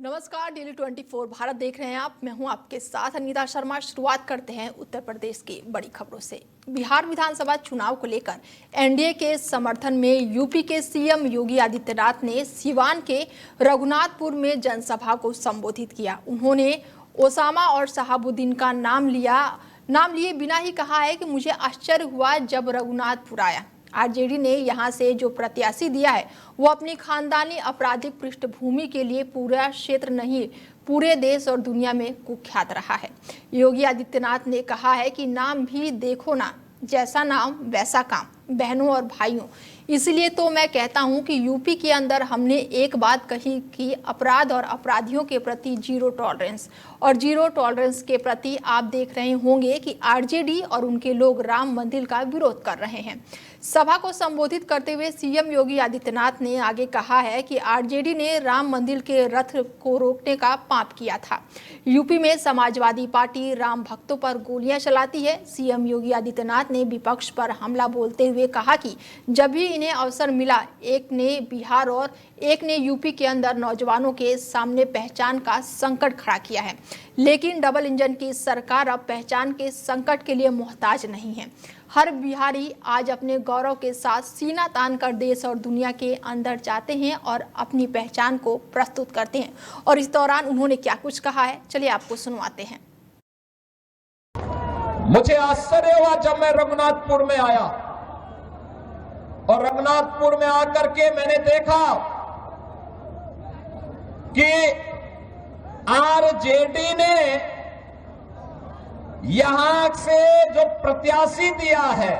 नमस्कार, डेली 24 भारत देख रहे हैं आप। मैं हूं आपके साथ अनीता शर्मा। शुरुआत करते हैं उत्तर प्रदेश की बड़ी खबरों से। बिहार विधानसभा चुनाव को लेकर एनडीए के समर्थन में यूपी के सीएम योगी आदित्यनाथ ने सिवान के रघुनाथपुर में जनसभा को संबोधित किया। उन्होंने ओसामा और शहाबुद्दीन का नाम लिए बिना ही कहा है कि मुझे आश्चर्य हुआ जब रघुनाथपुर आया। आरजेडी ने यहां से जो प्रत्याशी दिया है वो अपनी खानदानी आपराधिक पृष्ठभूमि के लिए पूरा क्षेत्र नहीं पूरे देश और दुनिया में कुख्यात रहा है। योगी आदित्यनाथ ने कहा है कि नाम भी देखो ना, जैसा नाम वैसा काम। बहनों और भाइयों, इसलिए तो मैं कहता हूं कि यूपी के अंदर हमने एक बात कही कि अपराध और अपराधियों के प्रति जीरो टॉलरेंस, और जीरो टॉलरेंस के प्रति आप देख रहे होंगे कि आरजेडी और उनके लोग राम मंदिर का विरोध कर रहे हैं। सभा को संबोधित करते हुए सीएम योगी आदित्यनाथ ने आगे कहा है कि आरजेडी ने राम मंदिर के रथ को रोकने का पाप किया था। यूपी में समाजवादी पार्टी राम भक्तों पर गोलियां चलाती है। सीएम योगी आदित्यनाथ ने विपक्ष पर हमला बोलते हुए कहा कि जब भी इन्हें अवसर मिला, एक ने बिहार और एक ने यूपी के अंदर नौजवानों के सामने पहचान का संकट खड़ा किया है, लेकिन डबल इंजन की सरकार अब पहचान के संकट के लिए मोहताज नहीं है। हर बिहारी आज अपने गौरव के साथ सीना तान कर देश और दुनिया के अंदर जाते हैं और अपनी पहचान को प्रस्तुत करते हैं। और इस दौरान उन्होंने क्या कुछ कहा है, चलिए आपको सुनवाते हैं। मुझे आश्चर्य हुआ जब मैं रघुनाथपुर में आया, और रघुनाथपुर में आकर के मैंने देखा कि आरजेडी ने यहां से जो प्रत्याशी दिया है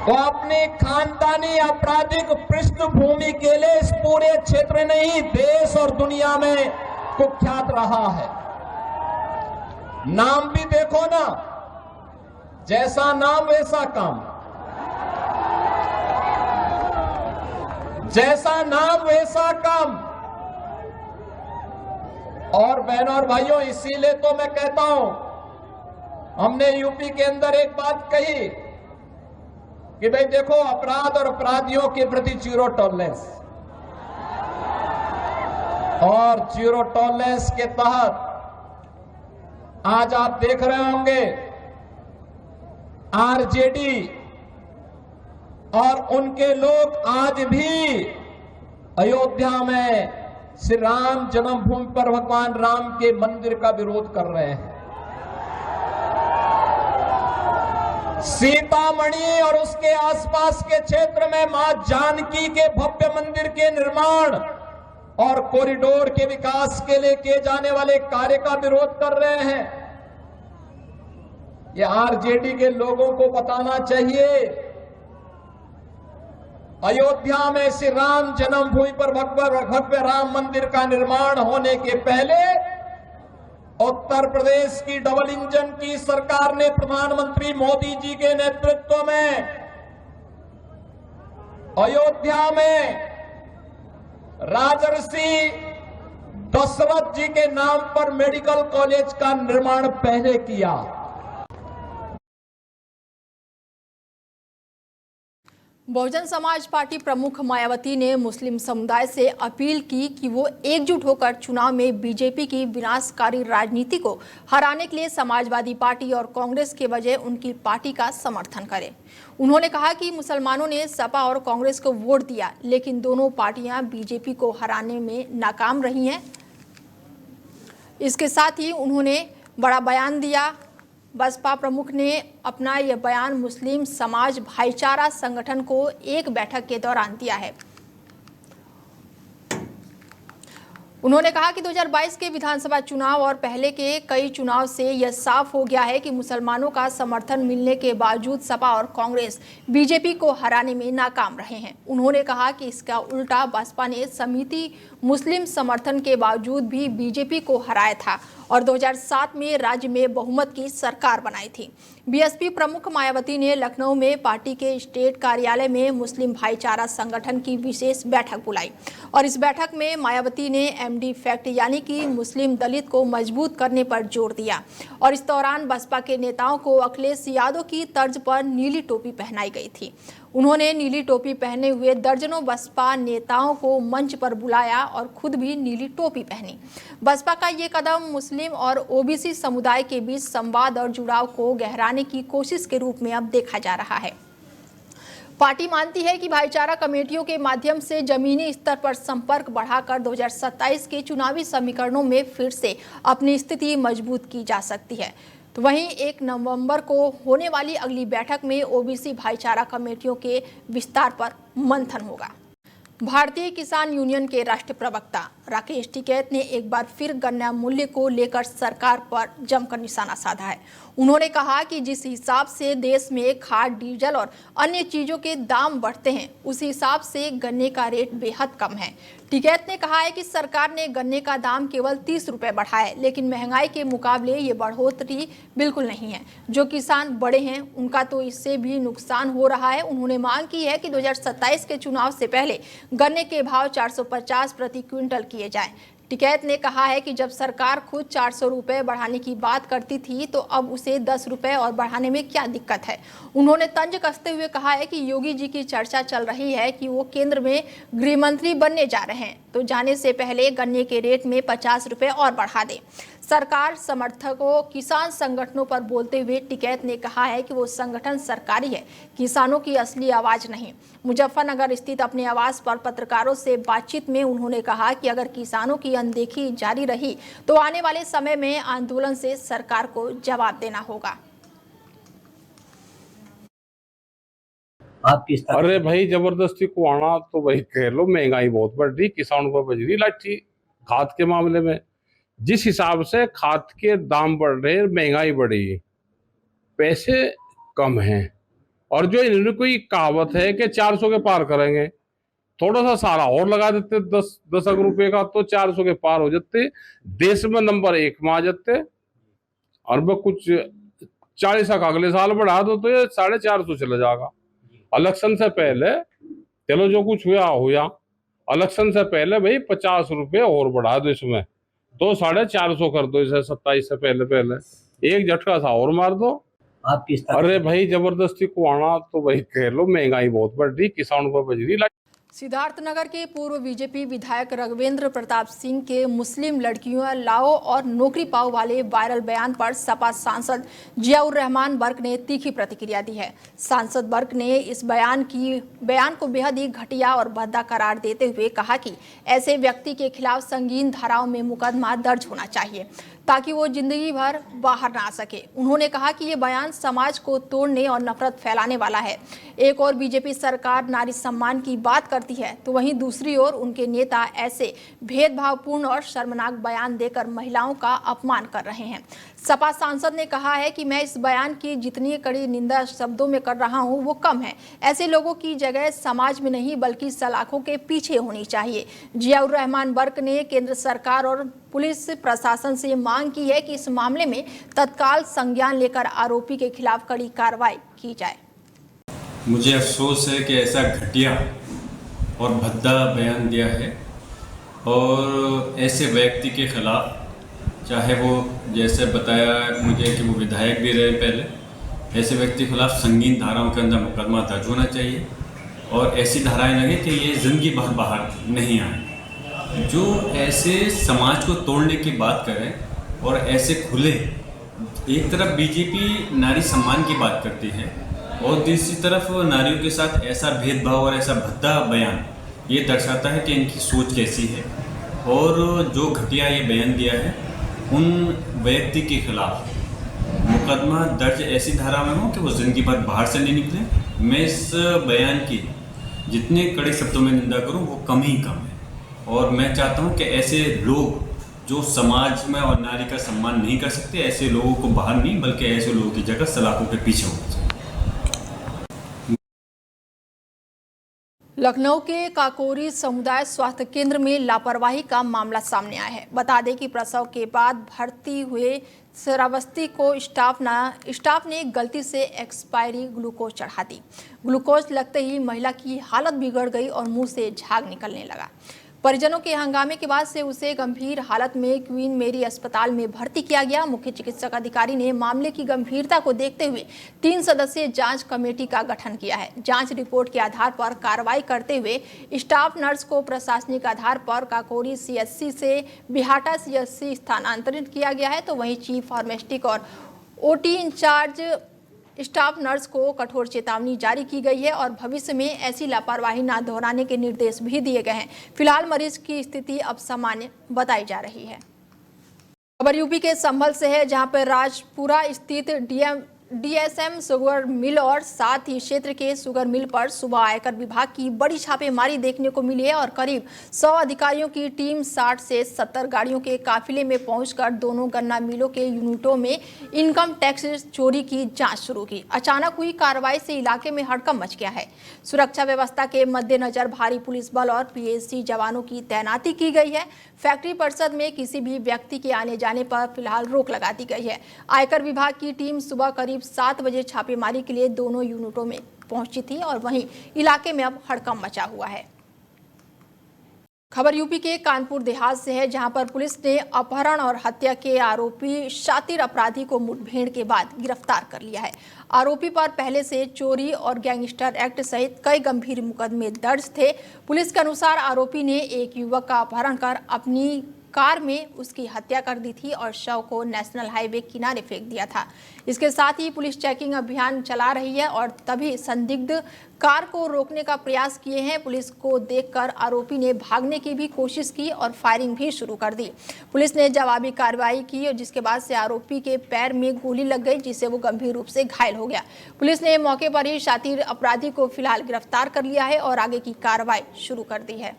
वो अपनी खानदानी आपराधिक पृष्ठभूमि के लिए इस पूरे क्षेत्र नहीं देश और दुनिया में कुख्यात रहा है। नाम भी देखो ना, जैसा नाम वैसा काम, जैसा नाम वैसा काम। और बहनों और भाइयों, इसीलिए तो मैं कहता हूं, हमने यूपी के अंदर एक बात कही कि भाई देखो, अपराध और अपराधियों के प्रति जीरो टॉलरेंस, और जीरो टॉलरेंस के तहत आज आप देख रहे होंगे आरजेडी और उनके लोग आज भी अयोध्या में श्री राम जन्मभूमि पर भगवान राम के मंदिर का विरोध कर रहे हैं। सीतामढ़ी और उसके आसपास के क्षेत्र में मां जानकी के भव्य मंदिर के निर्माण और कॉरिडोर के विकास के लिए किए जाने वाले कार्य का विरोध कर रहे हैं। ये आरजेडी के लोगों को बताना चाहिए, अयोध्या में श्री राम जन्मभूमि पर भव्य राम मंदिर का निर्माण होने के पहले उत्तर प्रदेश की डबल इंजन की सरकार ने प्रधानमंत्री मोदी जी के नेतृत्व में अयोध्या में राजर्षि दशरथ जी के नाम पर मेडिकल कॉलेज का निर्माण पहले किया। बहुजन समाज पार्टी प्रमुख मायावती ने मुस्लिम समुदाय से अपील की कि वो एकजुट होकर चुनाव में बीजेपी की विनाशकारी राजनीति को हराने के लिए समाजवादी पार्टी और कांग्रेस के बजाय उनकी पार्टी का समर्थन करें। उन्होंने कहा कि मुसलमानों ने सपा और कांग्रेस को वोट दिया, लेकिन दोनों पार्टियां बीजेपी को हराने में नाकाम रही हैं। इसके साथ ही उन्होंने बड़ा बयान दिया। बसपा प्रमुख ने अपना यह बयान मुस्लिम समाज भाईचारा संगठन को एक बैठक के दौरान दिया है। उन्होंने कहा कि 2022 के विधानसभा चुनाव और पहले के कई चुनाव से यह साफ हो गया है कि मुसलमानों का समर्थन मिलने के बावजूद सपा और कांग्रेस बीजेपी को हराने में नाकाम रहे हैं। उन्होंने कहा कि इसका उल्टा बसपा ने समिति मुस्लिम समर्थन के बावजूद भी बीजेपी को हराया था और 2007 में राज्य में बहुमत की सरकार बनाई थी। बीएसपी प्रमुख मायावती ने लखनऊ में पार्टी के स्टेट कार्यालय में मुस्लिम भाईचारा संगठन की विशेष बैठक बुलाई और इस बैठक में मायावती ने एमडी फैक्ट यानी कि मुस्लिम दलित को मजबूत करने पर जोर दिया और इस दौरान बसपा के नेताओं को अखिलेश यादव की तर्ज पर नीली टोपी पहनाई गई थी। उन्होंने नीली टोपी पहने हुए दर्जनों बसपा नेताओं को मंच पर बुलाया और खुद भी नीली टोपी पहनी। बसपा का ये कदम मुस्लिम और ओबीसी समुदाय के बीच संवाद और जुड़ाव को गहराने की कोशिश के रूप में अब देखा जा रहा है। पार्टी मानती है कि भाईचारा कमेटियों के माध्यम से जमीनी स्तर पर संपर्क बढ़ाकर 2027 के चुनावी समीकरणों में फिर से अपनी स्थिति मजबूत की जा सकती है। तो वहीं 1 नवंबर को होने वाली अगली बैठक में ओबीसी भाईचारा कमेटियों के विस्तार पर मंथन होगा। भारतीय किसान यूनियन के राष्ट्रीय प्रवक्ता राकेश टिकैत ने एक बार फिर गन्ना मूल्य को लेकर सरकार पर जमकर निशाना साधा है। उन्होंने कहा कि जिस हिसाब से देश में खाद, डीजल और अन्य चीजों के दाम बढ़ते हैं, उस हिसाब से गन्ने का रेट बेहद कम है। टिकैत ने कहा है कि सरकार ने गन्ने का दाम केवल 30 रुपए बढ़ाया है, लेकिन महंगाई के मुकाबले ये बढ़ोतरी बिल्कुल नहीं है। जो किसान बड़े हैं उनका तो इससे भी नुकसान हो रहा है। उन्होंने मांग की है कि 2027 के चुनाव से पहले गन्ने के भाव 450 प्रति क्विंटल किए जाएं। टिकैत ने कहा है कि जब सरकार खुद 400 रुपए बढ़ाने की बात करती थी तो अब उसे 10 रुपए और बढ़ाने में क्या दिक्कत है। उन्होंने तंज कसते हुए कहा है कि योगी जी की चर्चा चल रही है कि वो केंद्र में गृह मंत्री बनने जा रहे हैं, तो जाने से पहले गन्ने के रेट में 50 रुपए और बढ़ा दे। सरकार समर्थकों किसान संगठनों पर बोलते हुए टिकैत ने कहा है कि वो संगठन सरकारी है, किसानों की असली आवाज नहीं। मुजफ्फरनगर स्थित अपने आवास पर पत्रकारों से बातचीत में उन्होंने कहा कि अगर किसानों की अनदेखी जारी रही तो आने वाले समय में आंदोलन से सरकार को जवाब देना होगा। अरे भाई, जबरदस्ती को आना तो भाई कह लो, महंगाई बहुत बढ़ रही, किसानों पर बज रही लाठी। खाद के मामले में जिस हिसाब से खाद के दाम बढ़ रहे हैं, महंगाई बढ़ी, पैसे कम हैं। और जो इन्होंने कोई कहावत है कि 400 के पार करेंगे, थोड़ा सा सारा और लगा देते 10 रुपए का तो 400 के पार हो जाते, देश में नंबर 1 में आ जाते। और वो कुछ 40 का अगले साल बढ़ा दो तो ये 450 चला जाएगा। इलेक्शन से पहले चलो जो कुछ हुआ हुआ, इलेक्शन से पहले भाई 50 रुपए और बढ़ा दो, इसमें तो 450 कर दो, इसे 27 से पहले एक झटका सा और मार दो। आपकी अरे भाई, जबरदस्ती को आना तो भाई कह लो, महंगाई बहुत बढ़ रही, किसानों पर बज रही। सिद्धार्थनगर के पूर्व बीजेपी विधायक रघुवेंद्र प्रताप सिंह के मुस्लिम लड़कियों लाओ और नौकरी पाओ वाले वायरल बयान पर सपा सांसद जियाउर रहमान बर्क ने तीखी प्रतिक्रिया दी है। सांसद बर्क ने इस बयान को बेहद ही घटिया और भद्दा करार देते हुए कहा कि ऐसे व्यक्ति के खिलाफ संगीन धाराओं में मुकदमा दर्ज होना चाहिए ताकि वो जिंदगी भर बाहर ना आ सके। उन्होंने कहा कि ये बयान समाज को तोड़ने और नफरत फैलाने वाला है। एक और बीजेपी सरकार नारी सम्मान की बात करती है तो वहीं दूसरी ओर उनके नेता ऐसे भेदभावपूर्ण और शर्मनाक बयान देकर महिलाओं का अपमान कर रहे हैं। सपा सांसद ने कहा है कि मैं इस बयान की जितनी कड़ी निंदा शब्दों में कर रहा हूं वो कम है। ऐसे लोगों की जगह समाज में नहीं बल्कि सलाखों के पीछे होनी चाहिए। जियाउर रहमान बर्क ने केंद्र सरकार और पुलिस प्रशासन से मांग की है कि इस मामले में तत्काल संज्ञान लेकर आरोपी के खिलाफ कड़ी कार्रवाई की जाए। मुझे अफसोस है कि ऐसा घटिया और भद्दा बयान दिया है और ऐसे व्यक्ति के खिलाफ, चाहे वो जैसे बताया मुझे कि वो विधायक भी रहे पहले, ऐसे व्यक्ति के खिलाफ संगीन धाराओं के अंदर मुकदमा दर्ज होना चाहिए और ऐसी धाराएं लगे कि ये जिंदगी भर बाहर नहीं आए। जो ऐसे समाज को तोड़ने की बात करें और ऐसे खुले, एक तरफ बीजेपी नारी सम्मान की बात करती है और दूसरी तरफ नारियों के साथ ऐसा भेदभाव और ऐसा भद्दा बयान, ये दर्शाता है कि इनकी सोच कैसी है। और जो घटिया ये बयान दिया है उन व्यक्ति के खिलाफ मुकदमा दर्ज ऐसी धारा में हो कि वो जिंदगी भर बाहर से नहीं निकले। मैं इस बयान की जितने कड़े शब्दों में निंदा करूं वो कम ही कम है और मैं चाहता हूं कि ऐसे लोग जो समाज में और नारी का सम्मान नहीं कर सकते, ऐसे लोगों को बाहर नहीं बल्कि ऐसे लोगों की जगह सलाखों के पीछे होना चाहिए। लखनऊ के काकोरी समुदाय स्वास्थ्य केंद्र में लापरवाही का मामला सामने आया है। बता दें कि प्रसव के बाद भर्ती हुए श्रावस्ती को स्टाफ ने गलती से एक्सपायरी ग्लूकोज चढ़ा दी। ग्लूकोज लगते ही महिला की हालत बिगड़ गई और मुंह से झाग निकलने लगा। परिजनों के हंगामे के बाद से उसे गंभीर हालत में क्वीन मेरी अस्पताल में भर्ती किया गया। मुख्य चिकित्सक अधिकारी ने मामले की गंभीरता को देखते हुए 3 सदस्यीय जांच कमेटी का गठन किया है। जांच रिपोर्ट के आधार पर कार्रवाई करते हुए स्टाफ नर्स को प्रशासनिक आधार पर काकोरी सीएचसी से बिहाटा सीएचसी स्थानांतरित किया गया है, तो वहीं चीफ फार्मासिस्ट और ओटी इंचार्ज स्टाफ नर्स को कठोर चेतावनी जारी की गई है और भविष्य में ऐसी लापरवाही न दोहराने के निर्देश भी दिए गए हैं। फिलहाल मरीज की स्थिति अब सामान्य बताई जा रही है। खबर यूपी के संभल से है, जहां पर राजपुरा स्थित डीएसएम शुगर मिल और साथ ही क्षेत्र के शुगर मिल पर सुबह आयकर विभाग की बड़ी छापेमारी देखने को मिली है और करीब 100 अधिकारियों की टीम 60 से 70 गाड़ियों के काफिले में पहुंचकर दोनों गन्ना मिलों के यूनिटों में इनकम टैक्स चोरी की जांच शुरू की। अचानक हुई कार्रवाई से इलाके में हड़कंप मच गया है। सुरक्षा व्यवस्था के मद्देनजर भारी पुलिस बल और पीएससी जवानों की तैनाती की गई है। फैक्ट्री परिसर में किसी भी व्यक्ति के आने जाने पर फिलहाल रोक लगा दी गई है। आयकर विभाग की टीम सुबह करीब 7 बजे छापेमारी के लिए दोनों यूनिटों में पहुंची थी और वहीं इलाके में अब हड़कंप मचा हुआ है। खबर यूपी के कानपुर देहात से है, जहां पर पुलिस ने अपहरण और हत्या के आरोपी शातिर अपराधी को मुठभेड़ के बाद गिरफ्तार कर लिया है। आरोपी पर पहले से चोरी और गैंगस्टर एक्ट सहित कई गंभीर मुकदमे दर्ज थे। पुलिस के अनुसार आरोपी ने एक युवक का अपहरण कर अपनी कार में उसकी हत्या कर दी थी और शव को नेशनल हाईवे किनारे फेंक दिया था। इसके साथ ही पुलिस चेकिंग अभियान चला रही है और तभी संदिग्ध कार को रोकने का प्रयास किए हैं। पुलिस को देखकर आरोपी ने भागने की भी कोशिश की और फायरिंग भी शुरू कर दी। पुलिस ने जवाबी कार्रवाई की और जिसके बाद से आरोपी के पैर में गोली लग गई, जिससे वो गंभीर रूप से घायल हो गया। पुलिस ने मौके पर ही शातिर अपराधी को फिलहाल गिरफ्तार कर लिया है और आगे की कार्रवाई शुरू कर दी है।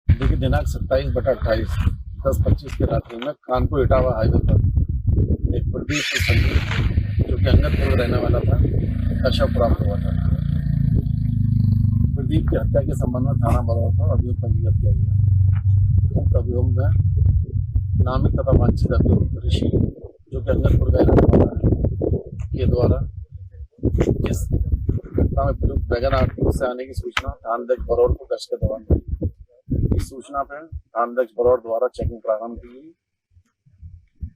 देखिए, दिनांक 27/28 10:25 की रात्रि में कानपुर इटावा हाईवे पर एक प्रदीप संदीप जो कि अंगदपुर रहने वाला था का शव प्राप्त हुआ था। प्रदीप की हत्या के संबंध में थाना बरौर पर अभियोग पंजीकृत किया गया। उक्त अभियोग में नामित तथा वांछित अभियुक्त ऋषि जो कि अंगदपुर का रहने वाला है के द्वारा इस घटना में प्रयुक्त वैगन आरटीओ से आने की सूचना थानाध्यक्ष बरौर को गश्त के दौरान दी। इस सूचना पर थानाध्यक्ष बरौर द्वारा चेकिंग प्रारंभ की गई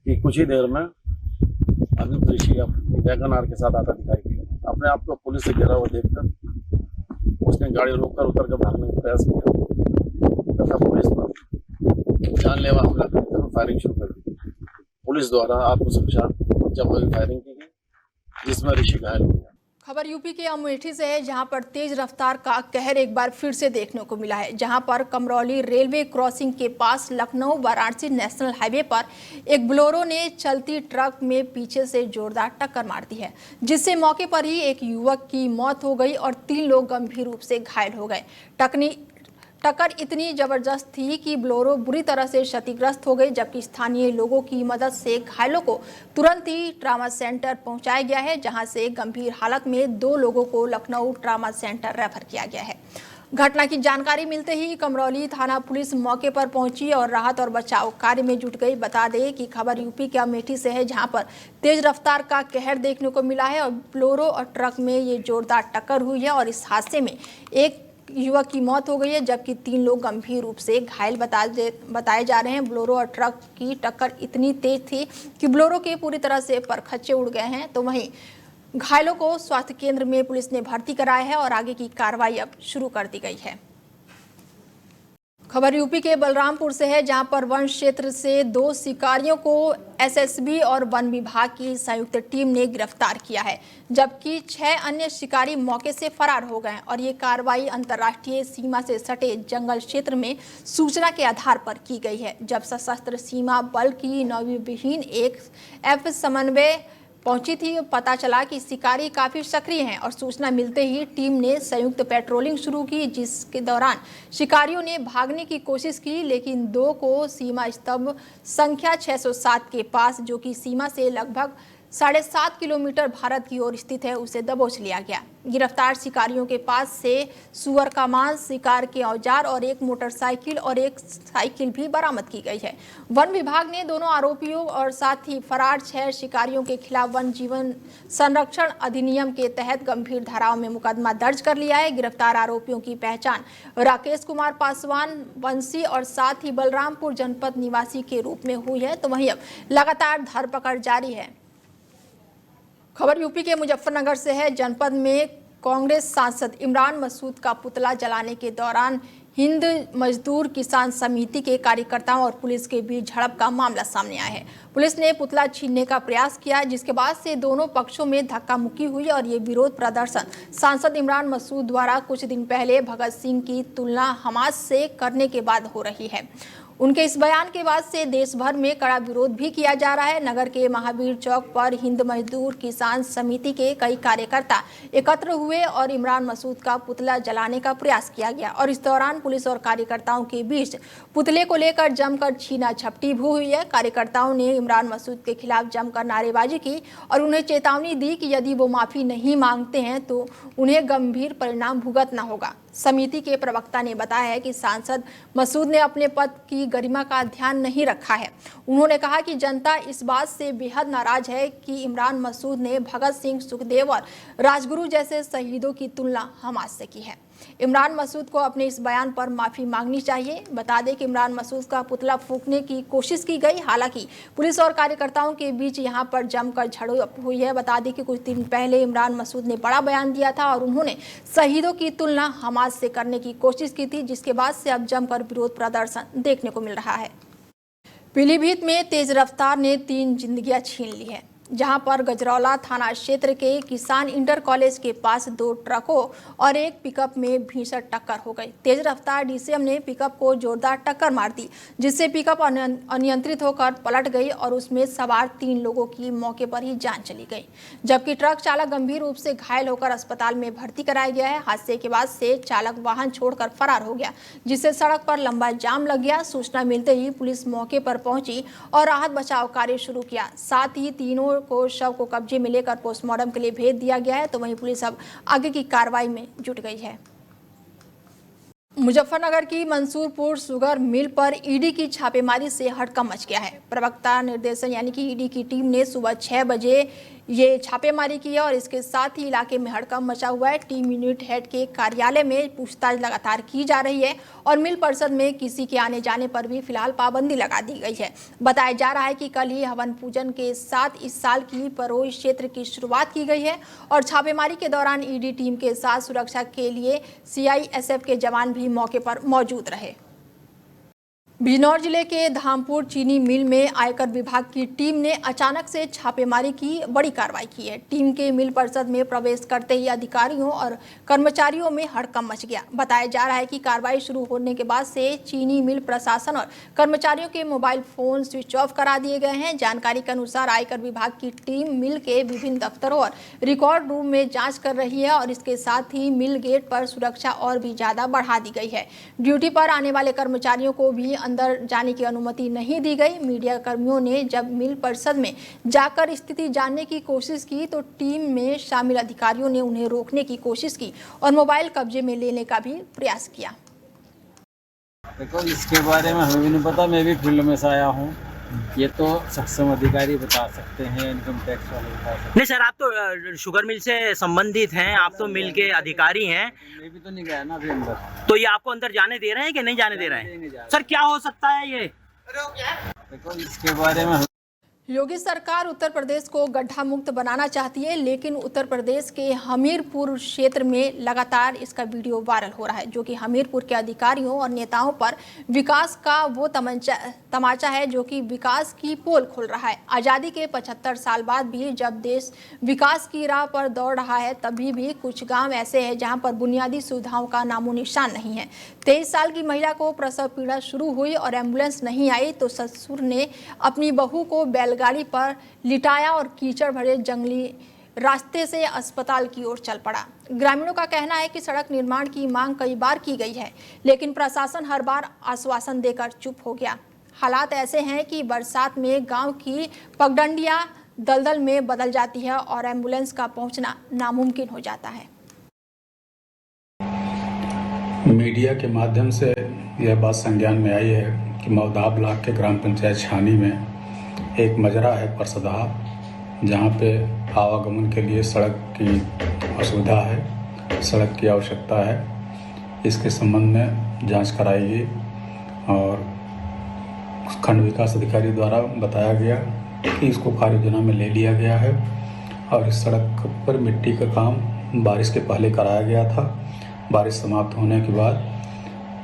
कि कुछ ही देर में अभियुक्त ऋषि अपनी वैगन आर के साथ आता दिखाई दिया। अपने आप को पुलिस से घिरा हुआ देखकर उसने गाड़ी रोककर उतर कर भागने का प्रयास किया तथा पुलिस पर जानलेवा हमला करते हुए फायरिंग शुरू कर दी। पुलिस द्वारा आत्मसुरक्षा जवाबी फायरिंग की गई, जिसमें ऋषि घायल हो गया। खबर यूपी के अमेठी से है, जहां पर तेज रफ्तार का कहर एक बार फिर से देखने को मिला है। जहां पर कमरौली रेलवे क्रॉसिंग के पास लखनऊ वाराणसी नेशनल हाईवे पर एक बोलेरो ने चलती ट्रक में पीछे से जोरदार टक्कर मार दी है, जिससे मौके पर ही एक युवक की मौत हो गई और 3 लोग गंभीर रूप से घायल हो गए। टक्कर इतनी जबरदस्त थी कि बोलेरो बुरी तरह से क्षतिग्रस्त हो गई, जबकि स्थानीय लोगों की मदद से घायलों को तुरंत ही ट्रामा सेंटर पहुंचाया गया है, जहां से गंभीर हालत में 2 लोगों को लखनऊ ट्रामा सेंटर रेफर किया गया है। घटना की जानकारी मिलते ही कमरौली थाना पुलिस मौके पर पहुंची और राहत और बचाव कार्य में जुट गई। बता दें कि खबर यूपी के अमेठी से है, जहां पर तेज रफ्तार का कहर देखने को मिला है और बोलेरो और ट्रक में ये जोरदार टक्कर हुई है और इस हादसे में एक युवक की मौत हो गई है, जबकि 3 लोग गंभीर रूप से घायल बताए जा रहे हैं। बोलेरो और ट्रक की टक्कर इतनी तेज थी कि बोलेरो के पूरी तरह से परखच्चे उड़ गए हैं, तो वहीं घायलों को स्वास्थ्य केंद्र में पुलिस ने भर्ती कराया है और आगे की कार्रवाई अब शुरू कर दी गई है। खबर यूपी के बलरामपुर से है, जहां पर वन क्षेत्र से 2 शिकारियों को एसएसबी और वन विभाग की संयुक्त टीम ने गिरफ्तार किया है, जबकि 6 अन्य शिकारी मौके से फरार हो गए और ये कार्रवाई अंतर्राष्ट्रीय सीमा से सटे जंगल क्षेत्र में सूचना के आधार पर की गई है। जब सशस्त्र सीमा बल की नौविहीन एक एफ समन्वय पहुंची थी, पता चला कि शिकारी काफी सक्रिय हैं और सूचना मिलते ही टीम ने संयुक्त पेट्रोलिंग शुरू की, जिसके दौरान शिकारियों ने भागने की कोशिश की, लेकिन 2 को सीमा स्तंभ संख्या 607 के पास, जो कि सीमा से लगभग 7.5 किलोमीटर भारत की ओर स्थित है, उसे दबोच लिया गया। गिरफ्तार शिकारियों के पास से सुअर का मांस, शिकार के औजार और एक मोटरसाइकिल और एक साइकिल भी बरामद की गई है। वन विभाग ने दोनों आरोपियों और साथ ही फरार 6 शिकारियों के खिलाफ वन जीवन संरक्षण अधिनियम के तहत गंभीर धाराओं में मुकदमा दर्ज कर लिया है। गिरफ्तार आरोपियों की पहचान राकेश कुमार पासवान वंशी और साथ ही बलरामपुर जनपद निवासी के रूप में हुई है। तो वहीं अब लगातार धरपकड़ जारी है। खबर यूपी के मुजफ्फरनगर से है। जनपद में कांग्रेस सांसद इमरान मसूद का पुतला जलाने के दौरान हिंद मजदूर किसान समिति के कार्यकर्ताओं और पुलिस के बीच झड़प का मामला सामने आया है। पुलिस ने पुतला छीनने का प्रयास किया, जिसके बाद से दोनों पक्षों में धक्का मुक्की हुई और ये विरोध प्रदर्शन सांसद इमरान मसूद द्वारा कुछ दिन पहले भगत सिंह की तुलना हमास से करने के बाद हो रही है। उनके इस बयान के बाद से देश भर में कड़ा विरोध भी किया जा रहा है। नगर के महावीर चौक पर हिंद मजदूर किसान समिति के कई कार्यकर्ता एकत्र हुए और इमरान मसूद का पुतला जलाने का प्रयास किया गया और इस दौरान पुलिस और कार्यकर्ताओं के बीच पुतले को लेकर जमकर छीना झपटी भी हुई है। कार्यकर्ताओं ने इमरान मसूद के खिलाफ जमकर नारेबाजी की और उन्हें चेतावनी दी कि यदि वो माफी नहीं मांगते हैं तो उन्हें गंभीर परिणाम भुगतना होगा। समिति के प्रवक्ता ने बताया है कि सांसद मसूद ने अपने पद की गरिमा का ध्यान नहीं रखा है। उन्होंने कहा कि जनता इस बात से बेहद नाराज है कि इमरान मसूद ने भगत सिंह, सुखदेव और राजगुरु जैसे शहीदों की तुलना हमास से की है। इमरान मसूद को अपने इस बयान पर माफी मांगनी चाहिए। बता दें कि इमरान मसूद का पुतला फूंकने की कोशिश की गई, हालांकि पुलिस और कार्यकर्ताओं के बीच यहां पर जमकर झड़प हुई है। बता दें कि कुछ दिन पहले इमरान मसूद ने बड़ा बयान दिया था और उन्होंने शहीदों की तुलना हमास से करने की कोशिश की थी, जिसके बाद से अब जमकर विरोध प्रदर्शन देखने को मिल रहा है। पीलीभीत में तेज रफ्तार ने 3 जिंदगियां छीन ली है, जहां पर गजरौला थाना क्षेत्र के किसान इंटर कॉलेज के पास 2 ट्रकों और एक पिकअप में भीषण टक्कर हो गई। तेज रफ्तार डीसीएम ने पिकअप को जोरदार टक्कर मार दी, जिससे पिकअप अनियंत्रित होकर पलट गई और उसमें सवार 3 लोगों की मौके पर ही जान चली गई, जबकि ट्रक चालक गंभीर रूप से घायल होकर अस्पताल में भर्ती कराया गया है। हादसे के बाद से चालक वाहन छोड़कर फरार हो गया, जिससे सड़क पर लंबा जाम लग गया। सूचना मिलते ही पुलिस मौके पर पहुंची और राहत बचाव कार्य शुरू किया। साथ ही तीनों को शव को कब्जे में लेकर पोस्टमार्टम के लिए भेज दिया गया है। तो वहीं पुलिस अब आगे की कार्रवाई में जुट गई है। मुजफ्फरनगर की मंसूरपुर शुगर मिल पर ईडी की छापेमारी से हड़कंप मच गया है। प्रवक्ता निर्देशन यानी कि ईडी की टीम ने सुबह 6 बजे ये छापेमारी की है और इसके साथ ही इलाके में हड़कंप मचा हुआ है। टीम यूनिट हेड के कार्यालय में पूछताछ लगातार की जा रही है और मिल परिसर में किसी के आने जाने पर भी फिलहाल पाबंदी लगा दी गई है। बताया जा रहा है कि कल ही हवन पूजन के साथ इस साल की परोई क्षेत्र की शुरुआत की गई है और छापेमारी के दौरान ईडी टीम के साथ सुरक्षा के लिए सीआईएसएफ के जवान भी मौके पर मौजूद रहे। बिजनौर जिले के धामपुर चीनी मिल में आयकर विभाग की टीम ने अचानक से छापेमारी की बड़ी कार्रवाई की है। टीम के मिल परिसर में प्रवेश करते ही अधिकारियों और कर्मचारियों में हड़कंप मच गया। बताया जा रहा है कि कार्रवाई शुरू होने के बाद से चीनी मिल प्रशासन और कर्मचारियों के मोबाइल फोन स्विच ऑफ करा दिए गए हैं। जानकारी के अनुसार आयकर विभाग की टीम मिल के विभिन्न दफ्तरों और रिकॉर्ड रूम में जाँच कर रही है और इसके साथ ही मिल गेट पर सुरक्षा और भी ज्यादा बढ़ा दी गई है। ड्यूटी पर आने वाले कर्मचारियों को भी अंदर जाने की अनुमति नहीं दी गई। मीडिया कर्मियों ने जब मिल परिसर में जाकर स्थिति जानने की कोशिश की तो टीम में शामिल अधिकारियों ने उन्हें रोकने की कोशिश की और मोबाइल कब्जे में लेने का भी प्रयास किया। देखो, इसके बारे में हमें भी नहीं पता, मैं भी फील्ड में से आया हूँ। ये तो सक्षम अधिकारी बता सकते हैं, इनकम टैक्स वाले बता सकते हैं। नहीं सर, आप तो शुगर मिल से संबंधित हैं, आप तो मिल के अधिकारी हैं। मैं भी तो नहीं गया ना अभी अंदर। तो ये आपको अंदर जाने दे रहे हैं कि नहीं जाने दे रहे हैं? सर क्या हो सकता है ये? देखो, इसके बारे में योगी सरकार उत्तर प्रदेश को गड्ढा मुक्त बनाना चाहती है, लेकिन उत्तर प्रदेश के हमीरपुर क्षेत्र में लगातार इसका वीडियो वायरल हो रहा है, जो कि हमीरपुर के अधिकारियों और नेताओं पर विकास का वो तमाचा है जो कि विकास की पोल खोल रहा है। आज़ादी के 75 साल बाद भी जब देश विकास की राह पर दौड़ रहा है, तभी भी कुछ गांव ऐसे हैं जहां पर बुनियादी सुविधाओं का नामो निशान नहीं है। 23 साल की महिला को प्रसव पीड़ा शुरू हुई और एम्बुलेंस नहीं आई तो ससुर ने अपनी बहू को बैलगाड़ी पर लिटाया और कीचड़ भरे जंगली रास्ते से अस्पताल की ओर चल पड़ा। ग्रामीणों का कहना है कि सड़क निर्माण की मांग कई बार की गई है, लेकिन प्रशासन हर बार आश्वासन देकर चुप हो गया। हालात ऐसे हैं कि बरसात में गांव की पगडंडियां दलदल में बदल जाती है और एम्बुलेंस का पहुंचना नामुमकिन हो जाता है। मीडिया के माध्यम से यह बात संज्ञान में आई है कि मवदा ब्लॉक के ग्राम पंचायत छानी में एक मजरा है परसदा, जहाँ पे आवागमन के लिए सड़क की असुविधा है, सड़क की आवश्यकता है। इसके संबंध में जांच कराई गई और खंड विकास अधिकारी द्वारा बताया गया कि इसको कार्य योजना में ले लिया गया है और इस सड़क पर मिट्टी का काम बारिश के पहले कराया गया था। बारिश समाप्त होने के बाद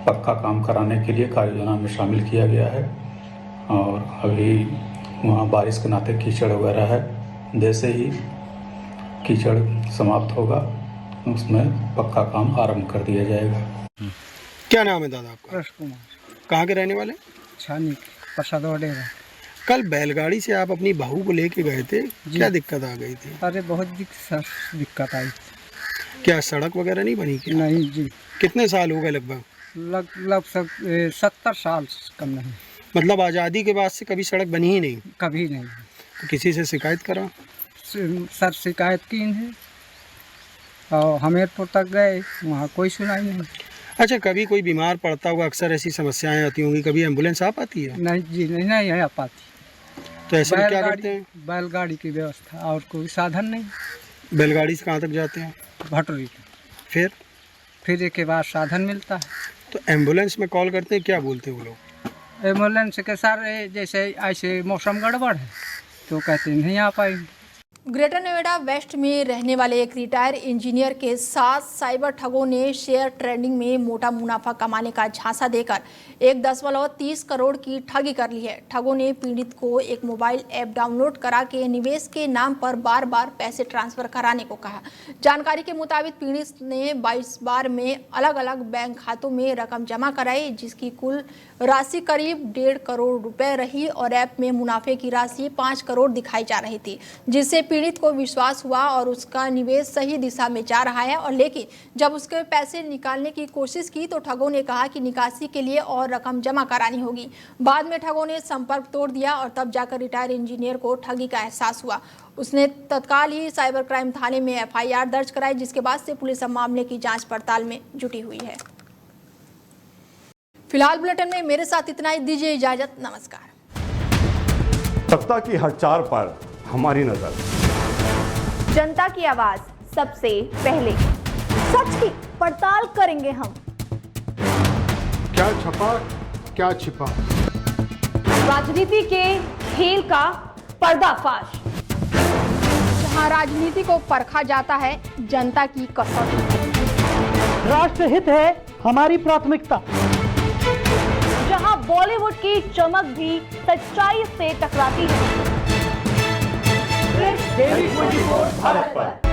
पक्का काम कराने के लिए कार्य योजना में शामिल किया गया है और अभी वहाँ बारिश के नाते कीचड़ वगैरह है। जैसे ही कीचड़ समाप्त होगा उसमें पक्का काम आरंभ कर दिया जाएगा। क्या नाम है दादा आपका? कृष्ण कुमार, कहाँ के रहने वाले? छानी प्रसाद वडेरा। कल बैलगाड़ी से आप अपनी बहू को लेके गए थे, क्या दिक्कत आ गई थी? अरे बहुत दिक्कत आई। क्या सड़क वगैरह नहीं बनी क्या? नहीं जी। कितने साल हो गए लगभग? लगभग 70 साल कम नहीं। मतलब आज़ादी के बाद से कभी सड़क बनी ही नहीं? कभी नहीं। तो किसी से शिकायत करा? सर शिकायत की है और हमीरपुर तक गए, वहाँ कोई सुनाई नहीं। अच्छा, कभी कोई बीमार पड़ता हुआ, अक्सर ऐसी समस्याएं आती होंगी, कभी एम्बुलेंस आ पाती है? नहीं जी, नहीं आ पाती। तो ऐसे में क्या करते हैं? बैलगाड़ी की व्यवस्था, और कोई साधन नहीं। बैलगाड़ी से कहाँ तक जाते हैं? भटोरी। फिर एक के बाद साधन मिलता है। तो एम्बुलेंस में कॉल करते हैं, क्या बोलते हैं वो लोग? एम्बुलेंस के सर जैसे ऐसे मौसम गड़बड़ है तो कहते नहीं आ पाएंगे। ग्रेटर नोएडा वेस्ट में रहने वाले एक रिटायर इंजीनियर के साथ साइबर ठगों ने शेयर ट्रेडिंग में मोटा मुनाफा कमाने का झांसा देकर 1.30 करोड़ की ठगी कर ली है। ठगों ने पीड़ित को एक मोबाइल ऐप डाउनलोड करा के निवेश के नाम पर बार बार पैसे ट्रांसफर कराने को कहा। जानकारी के मुताबिक पीड़ित ने 22 बार में अलग अलग बैंक खातों में रकम जमा कराई, जिसकी कुल राशि करीब 1.5 करोड़ रुपए रही और ऐप में मुनाफे की राशि 5 करोड़ दिखाई जा रही थी, जिससे पीड़ित को विश्वास हुआ और उसका निवेश सही दिशा में जा रहा है। और लेकिन जब उसके पैसे निकालने की कोशिश की तो ठगों ने कहा कि निकासी के लिए और रकम जमा करानी होगी। बाद में ठगों ने संपर्क तोड़ दिया और तब जाकर रिटायर इंजीनियर को ठगी का एहसास हुआ। उसने तत्काल ही साइबर क्राइम थाने में FIR दर्ज कराई, जिसके बाद से पुलिस अब मामले की जांच पड़ताल में जुटी हुई है। फिलहाल बुलेटिन में मेरे साथ इतना ही, दीजिए इजाजत, नमस्कार। सत्ता की हर चाल पर हमारी नजर, जनता की आवाज सबसे पहले, सच की पड़ताल करेंगे हम। क्या छपा क्या छिपा, राजनीति के खेल का पर्दाफाश, जहां राजनीति को परखा जाता है जनता की कसौटी, राष्ट्रहित है हमारी प्राथमिकता, जहां बॉलीवुड की चमक भी सच्चाई से टकराती है। भारत पर।